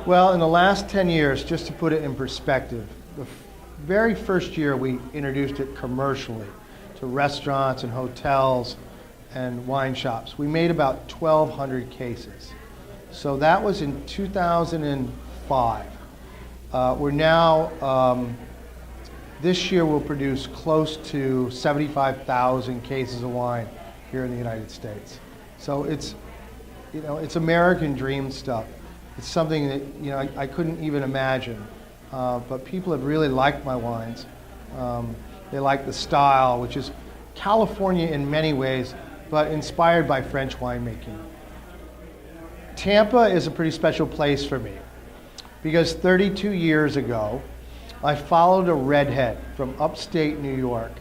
Well, in the last 10 years, just to put it in perspective, the very first year we introduced it commercially to restaurants and hotels and wine shops. We made about 1,200 cases. So that was in 2005. We're now, this year we'll produce close to 75,000 cases of wine here in the United States. So it's, it's American dream stuff. It's something that, I couldn't even imagine. But people have really liked my wines. They like the style, which is California in many ways, but inspired by French winemaking. Tampa is a pretty special place for me because 32 years ago, I followed a redhead from upstate New York,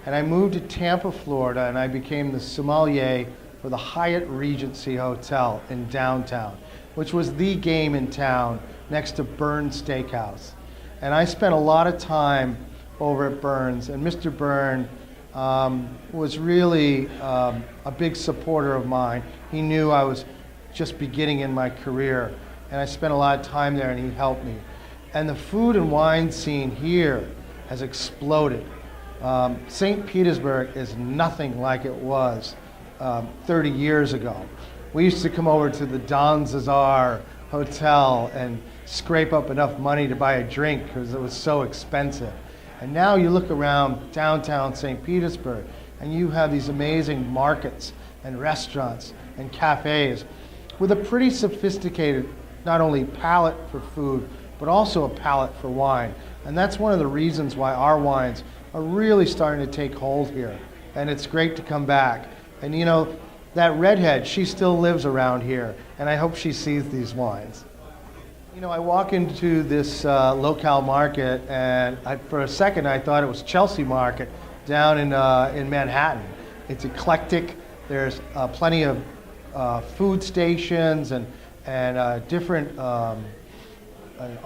and I moved to Tampa, Florida, and I became the sommelier for the Hyatt Regency Hotel in downtown, which was the game in town next to Byrne's Steakhouse. And I spent a lot of time over at Byrne's, and Mr. Byrne was really a big supporter of mine. He knew I was just beginning in my career, and I spent a lot of time there, and he helped me. And the food and wine scene here has exploded. St. Petersburg is nothing like it was 30 years ago. We used to come over to the Don Cesar Hotel and scrape up enough money to buy a drink because it was so expensive. And now you look around downtown St. Petersburg and you have these amazing markets and restaurants and cafes with a pretty sophisticated, not only palate for food, but also a palate for wine. And that's one of the reasons why our wines are really starting to take hold here. And it's great to come back. And that redhead, she still lives around here, and I hope she sees these wines. I walk into this Locale Market, and for a second I thought it was Chelsea Market down in Manhattan. It's eclectic. There's plenty of food stations and different, a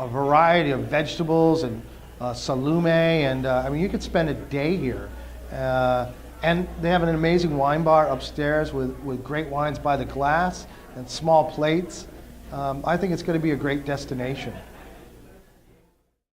variety of vegetables and salume, and you could spend a day here. And they have an amazing wine bar upstairs with great wines by the glass and small plates. I think it's going to be a great destination.